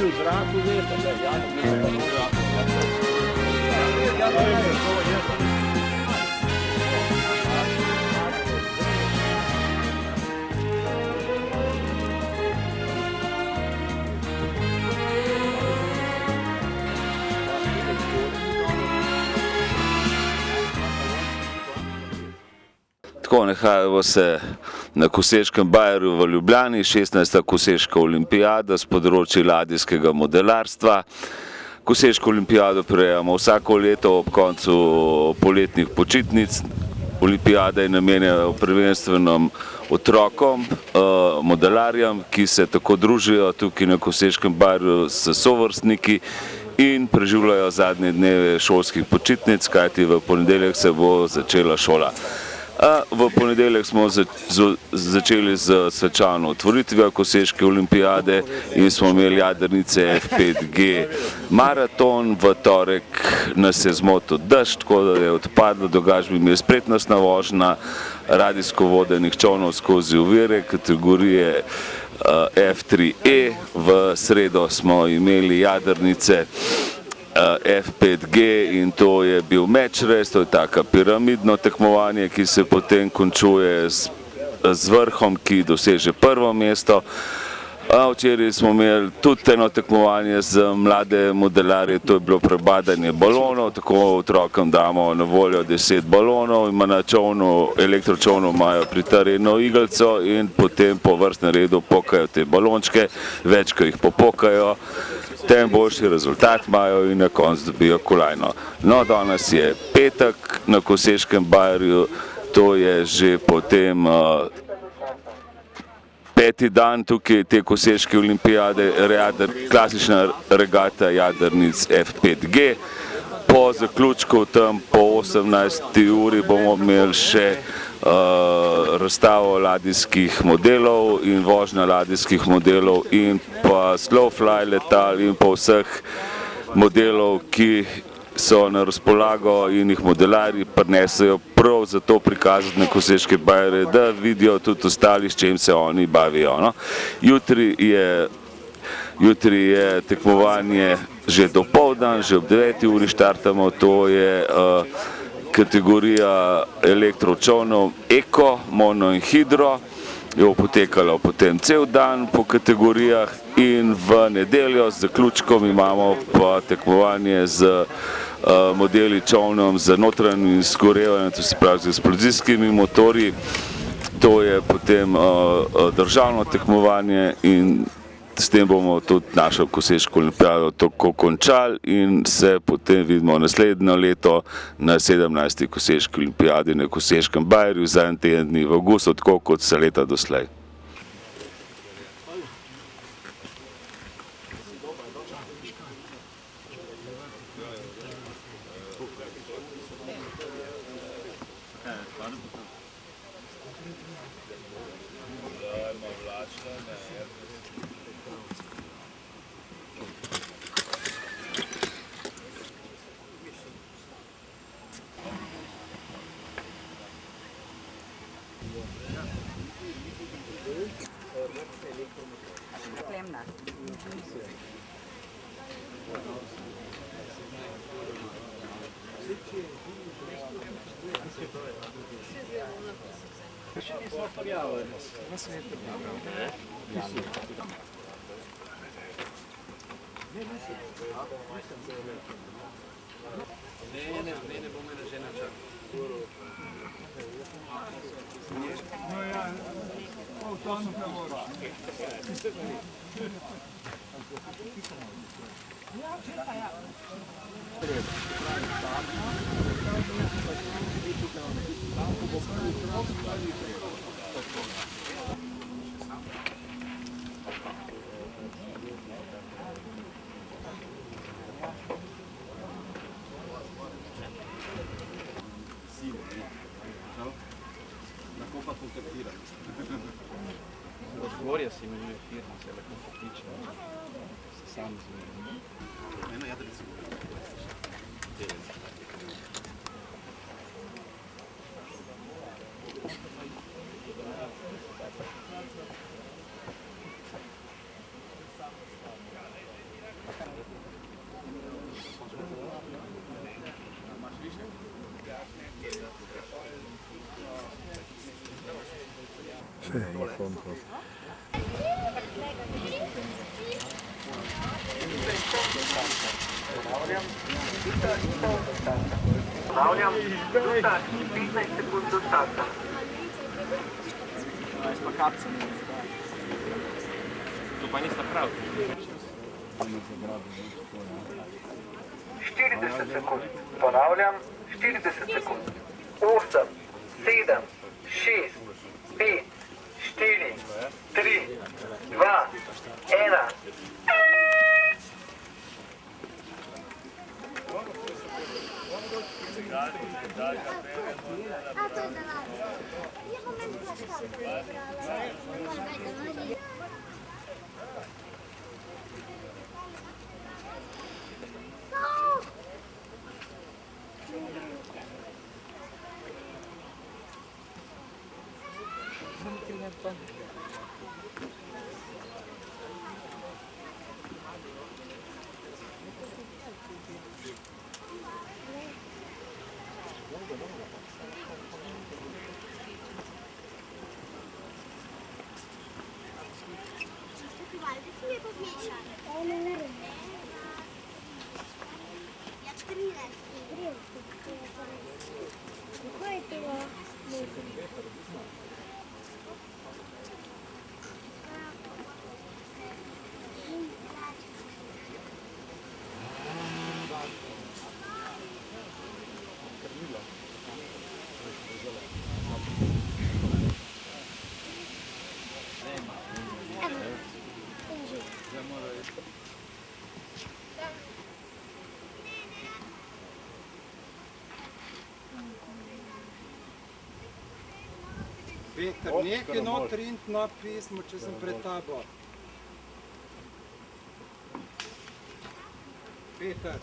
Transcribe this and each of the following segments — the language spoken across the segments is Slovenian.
v zraku, veste, da je Tako, nahajamo se na Koseškem bajerju v Ljubljani, 16. Koseška olimpijada z področja ladijskega modelarstva. Koseško olimpijado prirejamo vsako leto ob koncu poletnih počitnic. Olimpijada je namenjena prvenstveno otrokom, modelarjem, ki se tako družijo tukaj na Koseškem bajerju s sovrstniki in preživljajo zadnje dneve šolskih počitnic, kajti v ponedeljek se bo začela šola. V ponedeljek smo začeli z svečano otvoritvijo Koseške olimpijade in smo imeli jadrnice F5G maraton. V torek nas je zmotil dež, tako da je odpadlo, dogažbi imeli spretnostna vožnja radijsko vodenih čolnov skozi ovire kategorije F3E. V sredo smo imeli jadrnice F5G in to je bil match-race, to je tako piramidno tekmovanje, ki se potem končuje z vrhom, ki doseže prvo mesto. Včeraj smo imeli tudi eno tekmovanje za mlade modelarje, to je bilo prebadanje balonov, tako otrokom damo na voljo 10 balonov, ima na čovnu, elektročovnu imajo pritrjeno iglico in potem po vrstnem redu pokajo te balončke, več, ko jih popukajo, tem boljši rezultat imajo in na koncu dobijo kolajno. No, danes je petek na Koseškem bajerju, to je že potem peti dan tukaj te Koseške olimpijade, klasična regata jadrnic F5G. Po zaključku tam po 18. uri bomo imeli še razstavo ladijskih modelov in vožnja ladijskih modelov in pa slow fly letal in pa vseh modelov, ki so na razpolago in jih modelarji prinesejo prav za to prikazati na Koseške bajerje, da vidijo tudi ostali, s čim se oni bavijo. No? Jutri je tekmovanje že dopoldan, že ob 9. uri štartamo, to je kategorija elektročovnov Eko, Mono in Hidro. Je potekalo potem cel dan po kategorijah in v nedeljo z zaključkom imamo pa tekmovanje z modeli čovnom z notranjim izgorevanjem, to se pravi z eksplozijskimi motorji. To je potem državno tekmovanje in s tem bomo tudi našo Koseško olimpijado tako končali in se potem vidimo naslednjo leto na 17. Koseški olimpijadi na Koseškem bajerju, zadnji teden dni v avgustu, tako kot se leta doslej. Razgovorja se imenuje firma, se lahko pokliče, se sam zmeri. Eno jadrnico. Ponavljam, minuta in 15 sekund do starta. Pa kapca ne izdaja. To pa nista prav. 40 sekund. Ponavljam, 40 sekund. 8, 7, 6, 5, 4, 3, 2, 1. Peter, nekaj noter in na pismo, če sem pred tabo. Peter.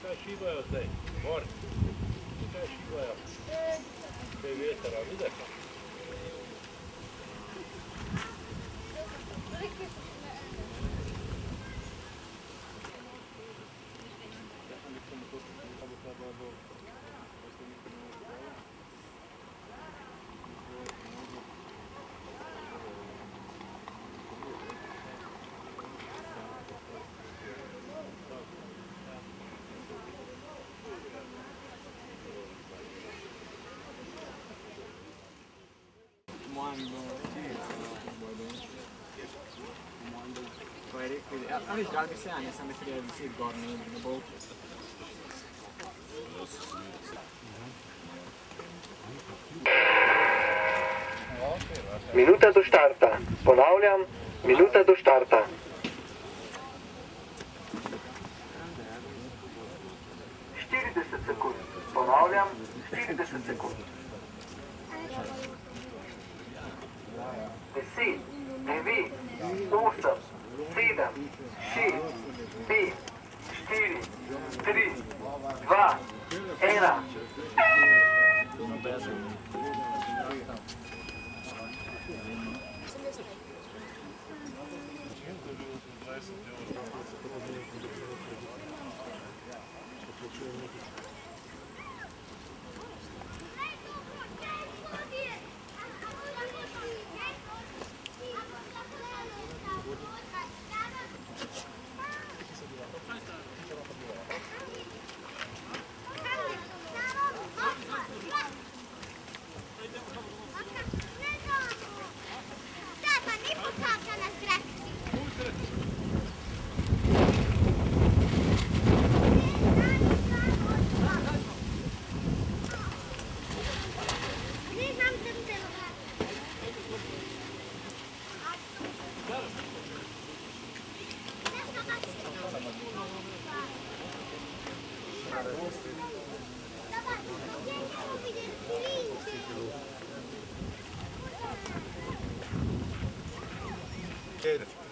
Kaj šibajo zdaj? Gor? Kaj šibajo? Kaj veter, a vidiš? Pa je rekel, a viš, dal bi se, a ne sam bi treba visiti gor, ne bo. Minuta do štarta. Ponavljam, minuta do štarta. Sekund. Ponavljam, 40 sekund. 10, 9, 8, 7, 6, 5, 4, 3, 2, 1.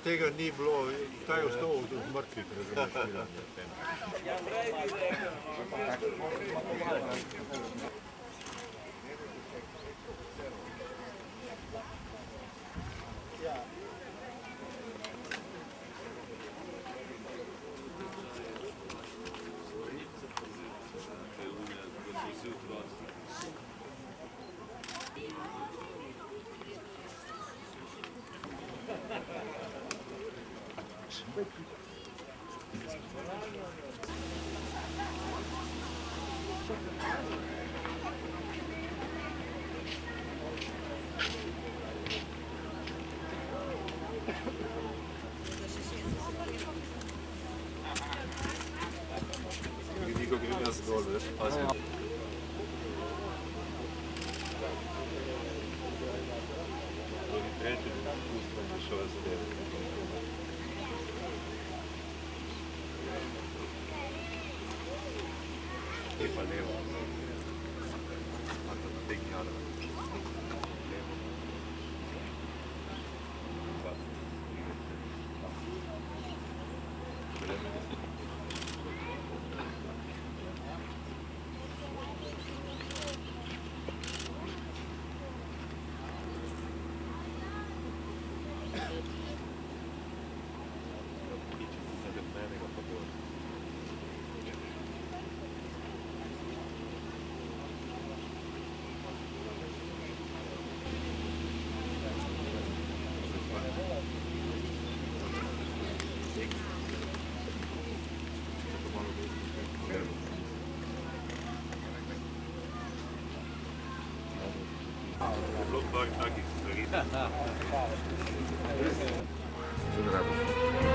Tega ni bilo, ta je ostal od mrtvih, razumeš. Niko gre nas dol, veš, pazi. Tretji, pustimo, da šel zadeve. E pa levo. Marko, nategni jadro. Levo. Takih stvari. Sve drago.